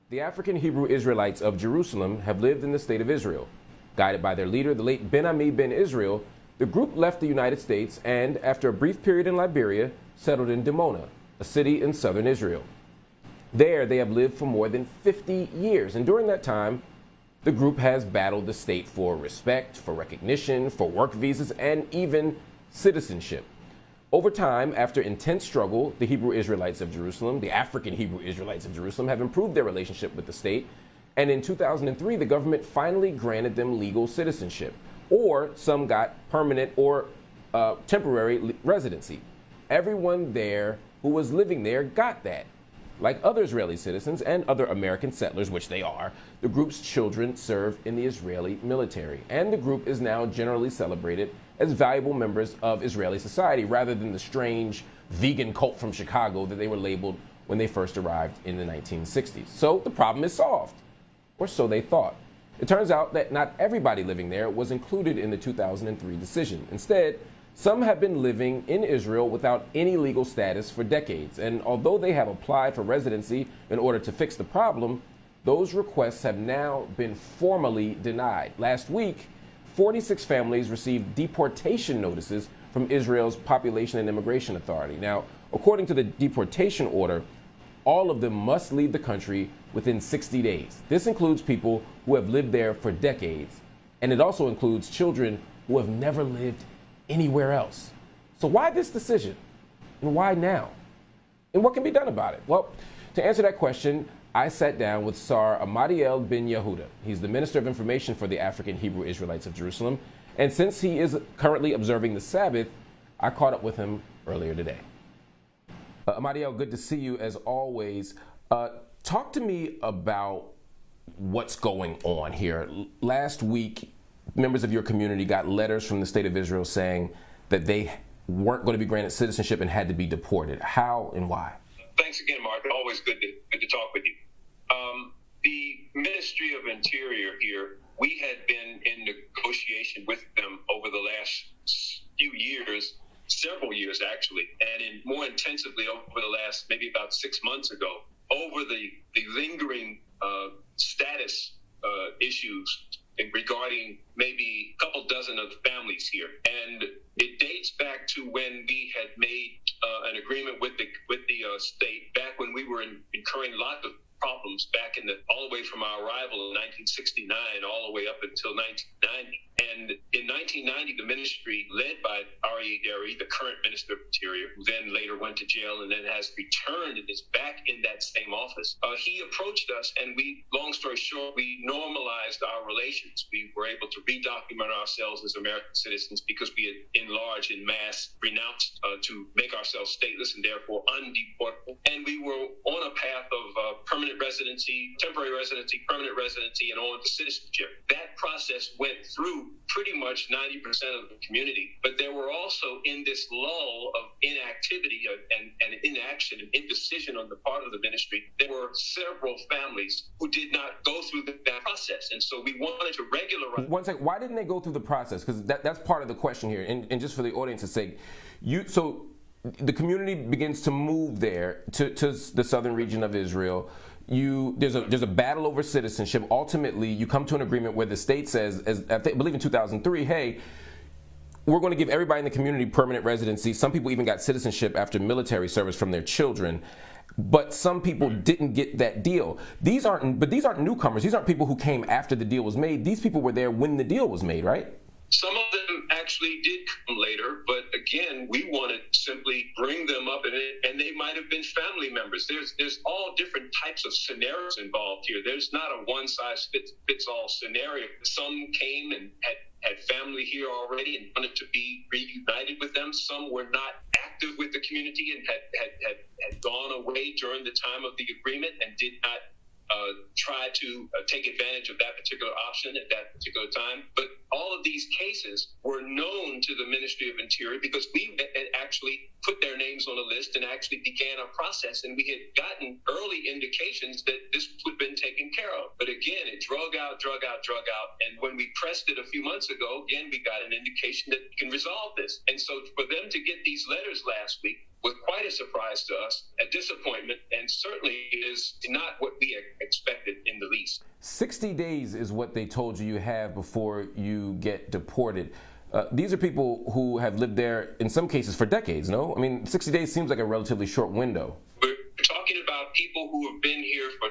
The African Hebrew Israelites of Jerusalem have lived in the state of Israel. Guided by their leader, the late Ben-Ami ben Israel, the group left the United States and, after a brief period in Liberia, settled in Dimona, a city in southern Israel. There, they have lived for more than 50 years, and during that time, the group has battled the state for respect, for recognition, for work visas, and even citizenship. Over time, after intense struggle, the Hebrew Israelites of Jerusalem, the African Hebrew Israelites of Jerusalem, have improved their relationship with the state. And in 2003, the government finally granted them legal citizenship, or some got permanent or temporary residency. Everyone there who was living there got that. Like other Israeli citizens and other American settlers, which they are, the group's children serve in the Israeli military. And the group is now generally celebrated as valuable members of Israeli society, rather than the strange vegan cult from Chicago that they were labeled when they first arrived in the 1960s. So the problem is solved, or so they thought. It turns out that not everybody living there was included in the 2003 decision. Instead, some have been living in Israel without any legal status for decades. And although they have applied for residency in order to fix the problem, those requests have now been formally denied. Last week, 46 families received deportation notices from Israel's Population and Immigration Authority. Now, according to the deportation order, all of them must leave the country within 60 days. This includes people who have lived there for decades, and it also includes children who have never lived anywhere else. So why this decision? And why now? And what can be done about it? Well, to answer that question, I sat down with Sar Ahmadiel bin Yehuda. He's the Minister of Information for the African Hebrew Israelites of Jerusalem. And since he is currently observing the Sabbath, I caught up with him earlier today. Ahmadiel, good to see you as always. Talk to me about what's going on here. Last week, members of your community got letters from the state of Israel saying that they weren't going to be granted citizenship and had to be deported. How and why? Thanks again, Mark. Always good to talk with you. The Ministry of Interior here, we had been in negotiation with them over the last few years, several years actually, and more intensively over the last maybe about 6 months ago, over the lingering status issues regarding maybe a couple dozen of families here. And it dates back to when we had made an agreement with the state back when we were incurring lots of problems back all the way from our arrival in 1969 all the way up until 1990. And in 1990, the ministry led by Aryeh Deri, the current Minister of Interior, who then later went to jail and then has returned and is back in that same office, he approached us, and long story short, we normalized our relations. We were able to redocument ourselves as American citizens because we had in large, in mass, renounced to make ourselves stateless and therefore undeportable. And we were on a path of permanent residency, temporary residency, permanent residency, and on to citizenship. That process went through pretty much 90% of the community, but there were also in this lull of inactivity and inaction and indecision on the part of the ministry, there were several families who did not go through that process. And so we wanted to regularize. One second, why didn't they go through the process? Because that's part of the question here. And just for the audience's sake, so the community begins to move there to the southern region of Israel. There's a battle over citizenship. Ultimately, you come to an agreement where the state says, I believe in 2003, hey, we're going to give everybody in the community permanent residency. Some people even got citizenship after military service from their children, but some people didn't get that deal. These aren't newcomers. These aren't people who came after the deal was made. These people were there when the deal was made, right? Some of them actually did come later, but again, we wanted to simply bring them up, and they might have been family members. There's all different types of scenarios involved here. There's not a one-size-fits-all scenario. Some came and had family here already and wanted to be reunited with them. Some were not active with the community and had gone away during the time of the agreement and did not try to take advantage of that particular option at that particular time. But all of these cases were known to the Ministry of Interior because we had actually put their names on a list and actually began a process, and we had gotten early indications that this would have been taken care of. But again, it drug out. And when we pressed it a few months ago, again, we got an indication that we can resolve this. And so for them to get these letters last week was quite a surprise to us, a disappointment, and certainly is not what we expected in the least. 60 days is what they told you have before you get deported. These are people who have lived there, in some cases, for decades, no? I mean, 60 days seems like a relatively short window. We're talking about people who have been here for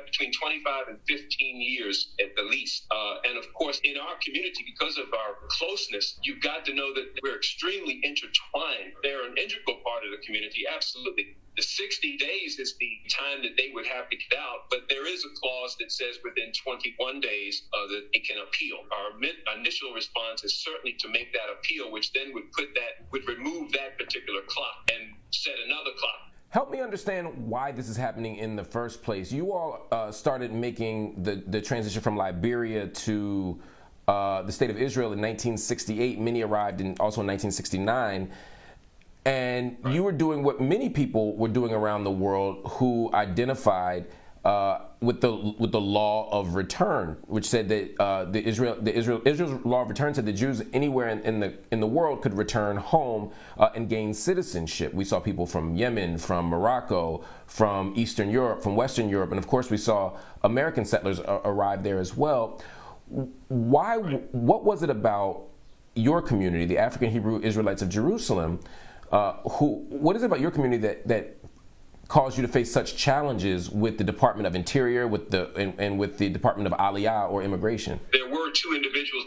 between 25 and 15 years at the least. And of course, in our community, because of our closeness, you've got to know that we're extremely intertwined. They're an integral part of the community, absolutely. The 60 days is the time that they would have to get out, but there is a clause that says within 21 days that it can appeal. Our initial response is certainly to make that appeal, which then would remove that particular clock and set another clock. Help me understand why this is happening in the first place. You all started making the transition from Liberia to the state of Israel in 1968. Many arrived also in 1969. And you were doing what many people were doing around the world who identified with the law of return, which said that Israel's law of return said that Jews anywhere in the world could return home and gain citizenship. We saw people from Yemen, from Morocco, from Eastern Europe, from Western Europe, and of course we saw American settlers arrive there as well. What was it about your community, the African Hebrew Israelites of Jerusalem? What is it about your community that caused you to face such challenges with the Department of Interior, and with the Department of Aliyah or Immigration? There were two individuals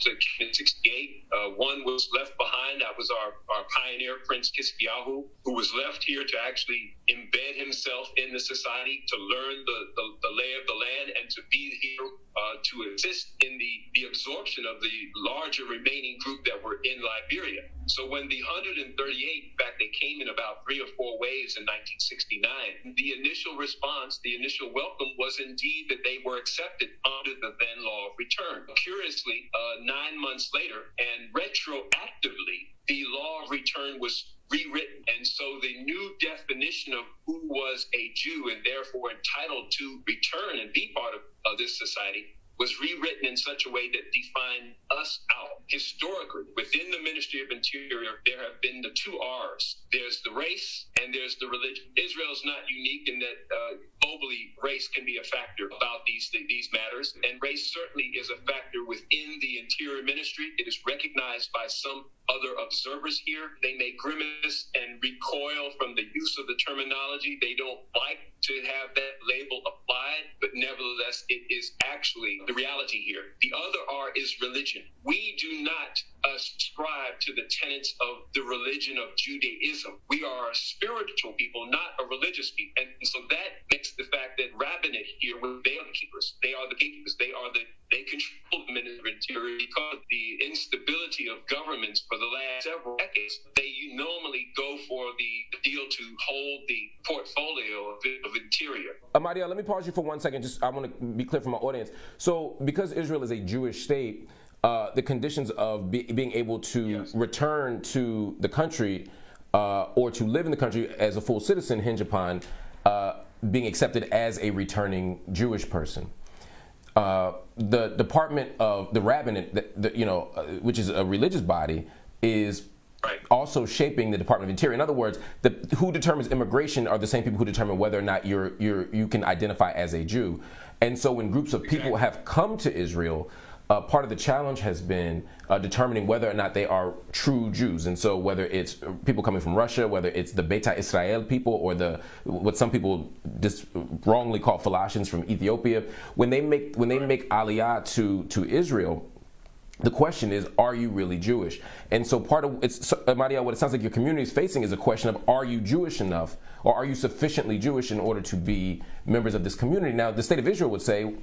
that came in 68. One was left behind. That was our pioneer, Prince Kiskiyahu, who was left here to actually embed himself in the society, to learn the lay of the land, and to be here to assist in the absorption of the larger remaining group that were in Liberia. So when the 138, in fact, they came in about 3 or 4 waves in 1969, the initial response, the initial welcome was indeed that they were accepted under the then law of return. Curiously, 9 months later, and retroactively, the law of return was rewritten. And so the new definition of who was a Jew and therefore entitled to return and be part of this society was rewritten in such a way that defined us out. Historically, within the Ministry of Interior, there have been the 2 R's. There's the race and there's the religion. Israel's not unique in that globally race can be a factor about these matters, and race certainly is a factor within the Interior Ministry. It is recognized by some other observers here. They may grimace and recoil from the use of the terminology. They don't like to have that label applied, but nevertheless, it is actually the reality here. The other R is religion. We do not ascribe to the tenets of the religion of Judaism. We are a spiritual people, not a religious people. And so that makes the fact that rabbinate here, they are the keepers. They are the gatekeepers. They control the Ministry of Interior because of the instability of governments for the last several decades. They normally go for the deal to hold the portfolio of Interior. Amadia, let me pause you for 1 second. I want to be clear for my audience. So because Israel is a Jewish state, the conditions of being able to return to the country or to live in the country as a full citizen hinge upon being accepted as a returning Jewish person. The Department of the Rabbinate, which is a religious body, is also shaping the Department of Interior. In other words, who determines immigration are the same people who determine whether or not you can identify as a Jew. And so when groups of people have come to Israel, part of the challenge has been determining whether or not they are true Jews. And so whether it's people coming from Russia, whether it's the Beta Israel people, or what some people wrongly call Falashins from Ethiopia, when they make Aliyah to Israel, the question is, are you really Jewish? And so Amadia, what it sounds like your community is facing is a question of, are you Jewish enough, or are you sufficiently Jewish in order to be members of this community? Now, the state of Israel would say,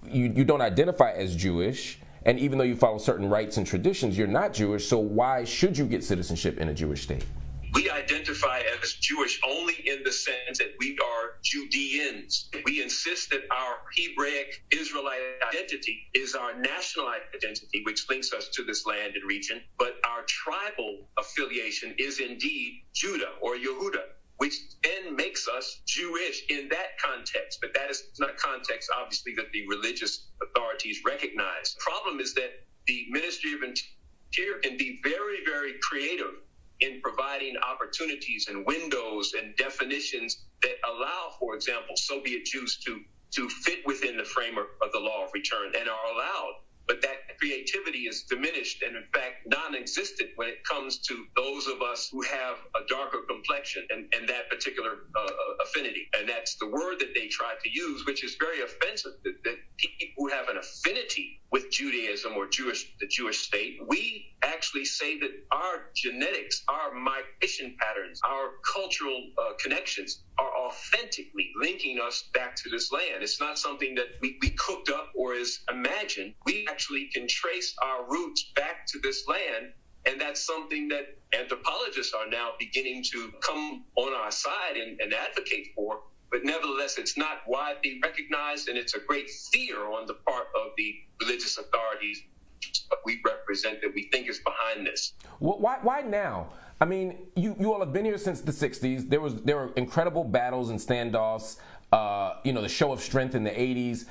you don't identify as Jewish, and even though you follow certain rites and traditions, you're not Jewish, so why should you get citizenship in a Jewish state? We identify as Jewish only in the sense that we are Judeans. We insist that our Hebraic Israelite identity is our national identity, which links us to this land and region, but our tribal affiliation is indeed Judah or Yehuda, which then makes us Jewish in that context. But that is not context, obviously, that the religious authorities recognize. The problem is that the Ministry of Interior can be very, very creative in providing opportunities and windows and definitions that allow, for example, Soviet Jews to fit within the framework of the law of return and are allowed. But that creativity is diminished and, in fact, non-existent when it comes to those of us who have a darker complexion and that particular affinity. And that's the word that they try to use, which is very offensive, that people who have an affinity with Judaism or the Jewish state, we actually say that our genetics, our migration patterns, our cultural connections are authentically linking us back to this land. It's not something that we cooked up or is imagined. We actually can trace our roots back to this land, and that's something that anthropologists are now beginning to come on our side and advocate for. But nevertheless, it's not widely recognized, and it's a great fear on the part of the religious authorities that we represent that we think is behind this. Well, why now? I mean, you all have been here since the 60s. There were incredible battles and standoffs. The show of strength in the 80s.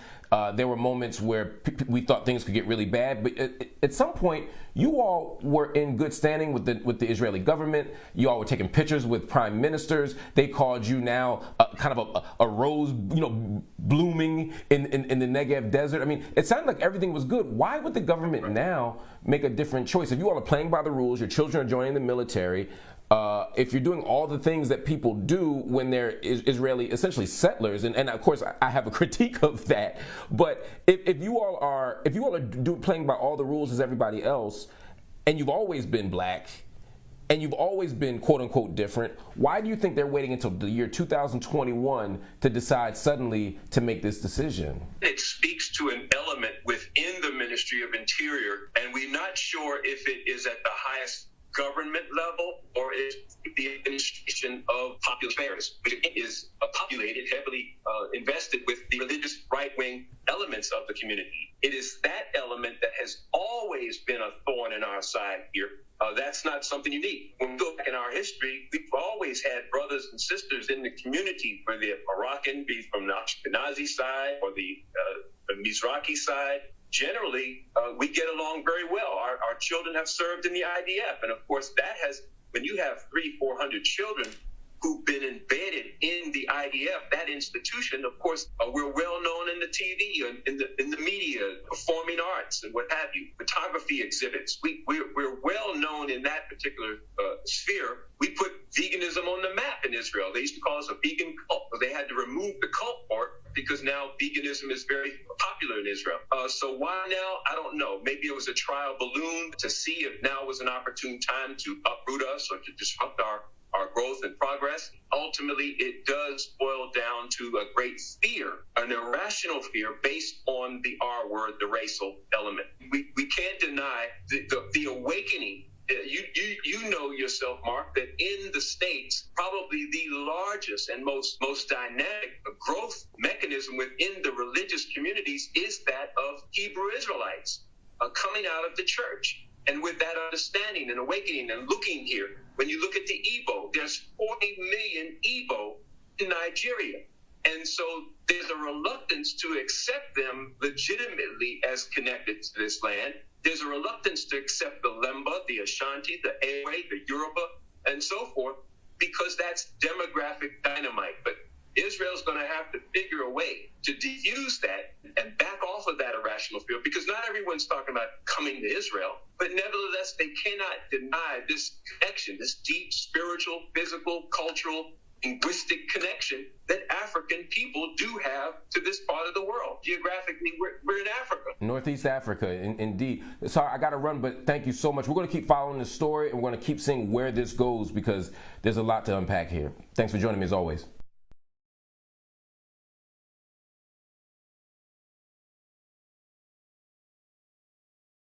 There were moments where we thought things could get really bad, but at some point, you all were in good standing with the Israeli government. You all were taking pictures with prime ministers. They called you now kind of a rose, blooming in the Negev desert. I mean, it sounded like everything was good. Why would the government now make a different choice? If you all are playing by the rules, your children are joining the military. If you're doing all the things that people do when they're Israeli, essentially settlers, and of course I have a critique of that, but if you all are playing by all the rules as everybody else, and you've always been black, and you've always been quote unquote different, why do you think they're waiting until the year 2021 to decide suddenly to make this decision? It speaks to an element within the Ministry of Interior, and we're not sure if it is at the highest government level or is the administration of popular affairs, which is populated, heavily invested with the religious right-wing elements of the community. It is that element that has always been a thorn in our side here. That's not something unique. When we go back in our history, we've always had brothers and sisters in the community, whether they're Moroccan, be from the Ashkenazi side or the Mizrahi side. Generally, we get along very well. Our children have served in the IDF. And of course, when you have 300-400 children who've been embedded in the IDF, that institution, of course, we're well known in the TV and in the media, performing arts and what have you, photography exhibits. We're well known in that particular sphere. We put veganism on the map in Israel. They used to call us a vegan cult, but they had to remove the cult part because now veganism is very popular in Israel. So why now? I don't know. Maybe it was a trial balloon to see if now was an opportune time to uproot us or to disrupt our growth and progress. Ultimately, it does boil down to a great fear, an irrational fear based on the R word, the racial element. We can't deny the awakening. You know yourself, Mark, that in the States, probably the largest and most dynamic growth mechanism within the religious communities is that of Hebrew Israelites coming out of the church. And with that understanding and awakening and looking here, when you look at the Igbo, there's 40 million Igbo in Nigeria. And so there's a reluctance to accept them legitimately as connected to this land. There's a reluctance to accept the Lemba, the Ashanti, the Ewe, the Yoruba, and so forth, because that's demographic dynamite. But Israel's going to have to figure a way to defuse that and back off of that irrational fear, because not everyone's talking about coming to Israel, but nevertheless, they cannot deny this connection, this deep spiritual, physical, cultural, linguistic connection that African people do have to this part of the world. Geographically, we're in Africa. Northeast Africa, indeed. Sorry, I got to run, but thank you so much. We're going to keep following this story, and we're going to keep seeing where this goes, because there's a lot to unpack here. Thanks for joining me as always.